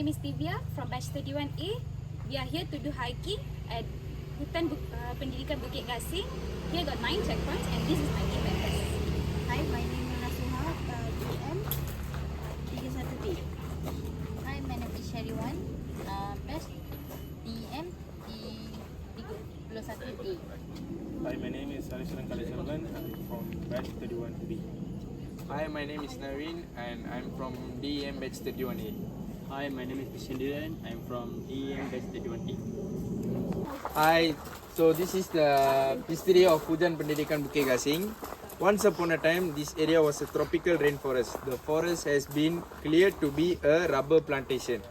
is Divya from batch 31A. We are here to do hiking at Hutan Pendidikan Bukit Gasing. Here got 9 checkpoints and this is my team members. Hi, my name is NASUHA, DM, THEVYASREE. Hi, my name is SHARVESHWARAN, batch DM di 31A. Hi, my name is SHARVESHWARAN KALAISELVAN. I'm from batch 31B. Hi, my name is NAVEIN and I'm from DEM batch 31A. Hi, my name is KISHEENDIRAN. I'm from DEM batch 31A. Hi, so this is the history of Hutan Pendidikan Bukit Gasing. Once upon a time, this area was a tropical rainforest. The forest has been cleared to be a rubber plantation.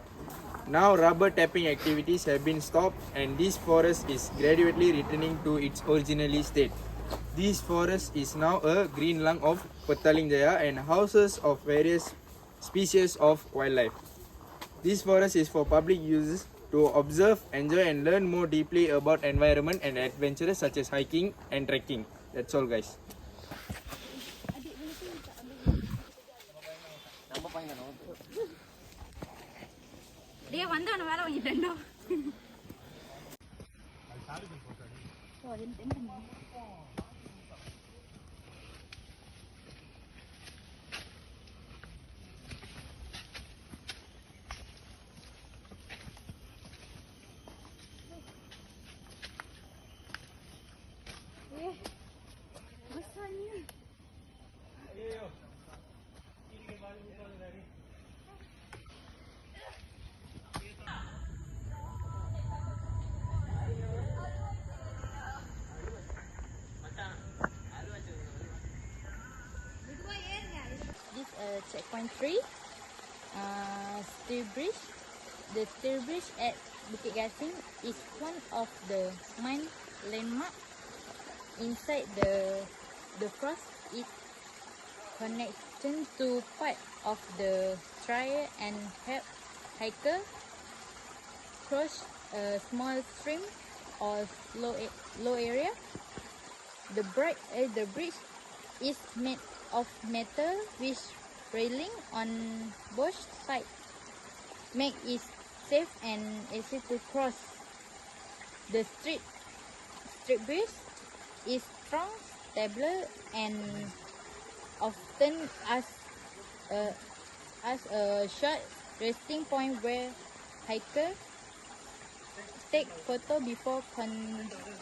Now rubber tapping activities have been stopped and this forest is gradually returning to its original state. This forest is now a green lung of Petaling Jaya and houses of various species of wildlife. This forest is for public uses to observe, enjoy and learn more deeply about environment and adventures such as hiking and trekking. That's all guys. Dia வந்து அவன வேலை வாங்கிட்டேன்டா. This checkpoint 3, Steel Bridge. The Steel Bridge at Bukit Gasing is one of the main landmark inside the cross. It connection to part of the trail and help hiker cross a small stream or low area. The bridge is made of metal with railing on both sides, make it safe and easy to cross. The street bridge is strong, stable, and often as a short resting point where hikers take photo before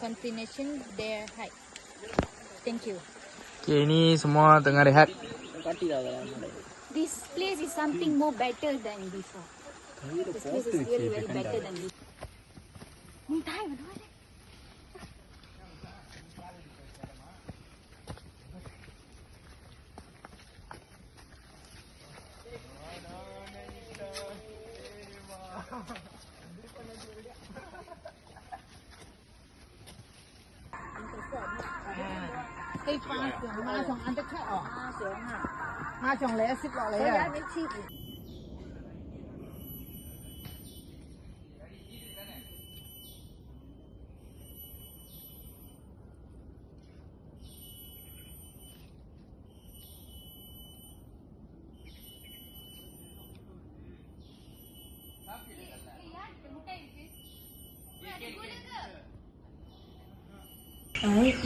continuation their hike. Thank you. Okay, ni semua tengah rehat. This place is something more better than before. This place is really very better than before. Mintai mana?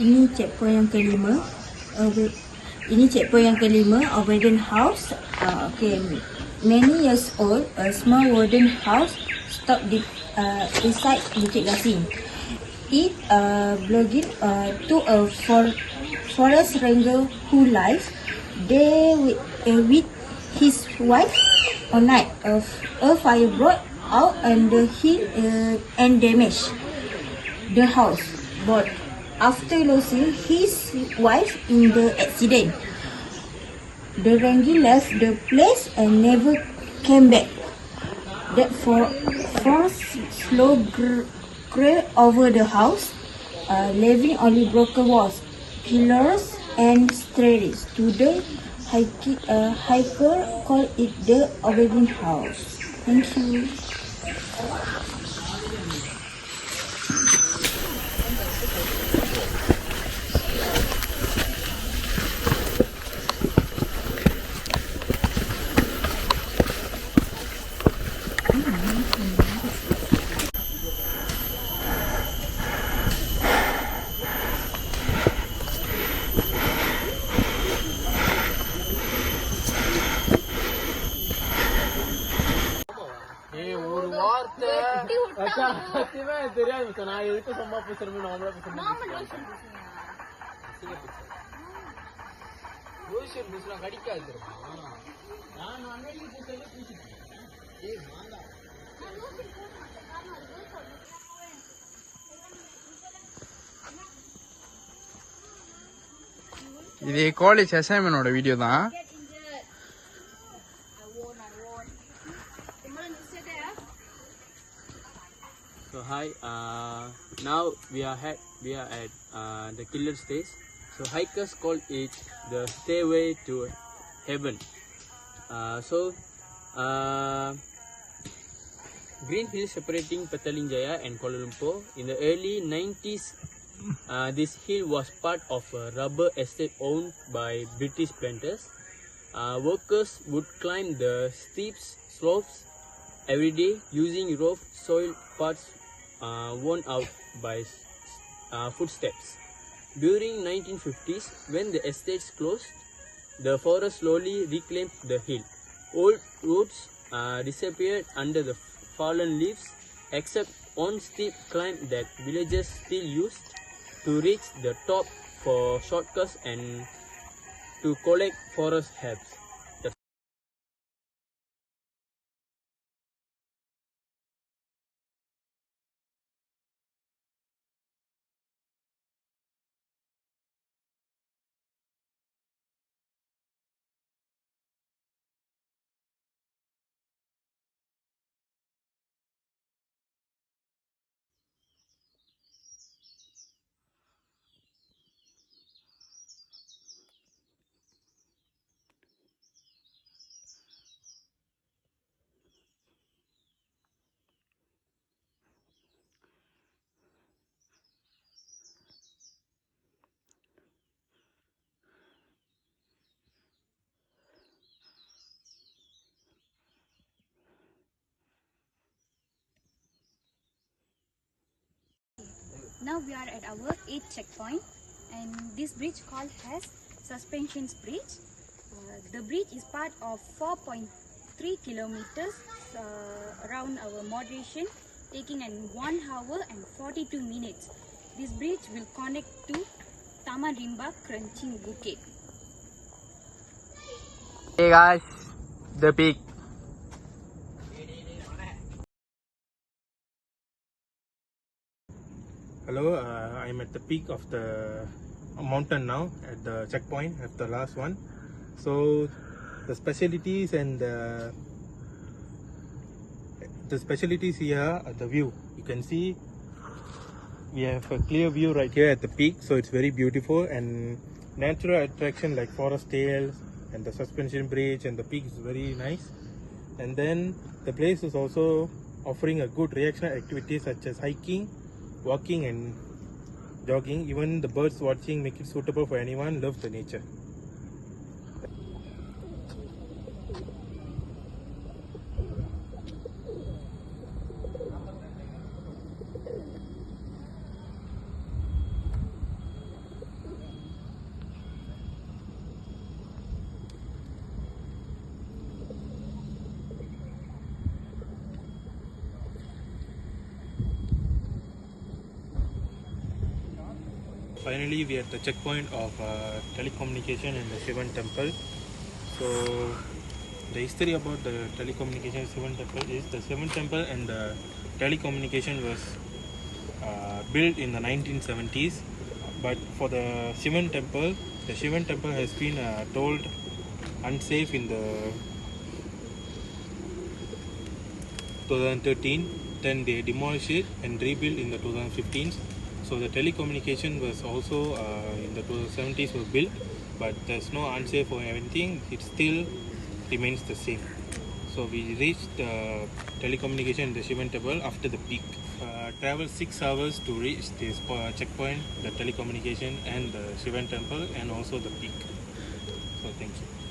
Ini checkpoint yang kelima. Ini checkpoint yang kelima, a wooden house. Many years old, a small wooden house stood beside Bukit Gasing. It belonged to a forest ranger who lives there with his wife. One night, a fire broke out on the hill and damaged the house. But after losing his wife in the accident, the ranger left the place and never came back. That force slow grew over the house, leaving only broken walls, pillars, and stairs. Today, hiker call it the abandoned house. Thank you. சத்தியமா எனக்கு தெரியாது மச்சான். நான் எதுக்கு சும்மா பேசுறேன் நார்மலா பேசுறேன். லோஷன் பேசுறா கடிக்காது தெரியுமா? நான் அன்னைக்கு பேசுறது பேசிட்டேன். ஏய் மாண்டா. இது காலேஜ் அசைன்மெண்டோட வீடியோ தான். So hi, now we are at the killer stage. So hikers call it the stairway to heaven. Green Hill separating Petalinjaya and Kuala Lumpur. In the early 90s, this hill was part of a rubber estate owned by British planters. Workers would climb the steep slopes every day using rough soil parts worn out by footsteps. During 1950s, when the estates closed, the forest slowly reclaimed the hill. Old roots disappeared under the fallen leaves, except one steep climb that villagers still used to reach the top for shortcuts and to collect forest herbs. Now we are at our 8th checkpoint, and this bridge called as Suspensions Bridge. The bridge is part of 4.3 kilometers around our moderation, taking an 1 hour and 42 minutes. This bridge will connect to Taman Rimba Kranching Bukit. Hey guys, the peak. Hello, I'm at the peak of the mountain now, at the checkpoint, at the last one. So the specialties and the specialities here are the view. You can see we have a clear view right here at the peak, so it's very beautiful, and natural attraction like forest tails and the suspension bridge and the peak is very nice. And then the place is also offering a good recreational activities such as hiking, walking and jogging. Even the birds watching make it suitable for anyone loves the nature. Finally, we are at the checkpoint of telecommunication and the Shivan temple. So the history about the telecommunication Shivan temple is the Shivan temple and the telecommunication was built in the 1970s. But for the Shivan temple has been told unsafe in the 2013. Then they demolished it and rebuilt in the 2015s. So the telecommunication was also in the 2070s was built, but there's no unsafe or anything. It still remains the same. So we reached the telecommunication in the Shivan temple after the peak. Travel 6 hours to reach this checkpoint, the telecommunication and the Shivan temple, and also the peak. So thank you.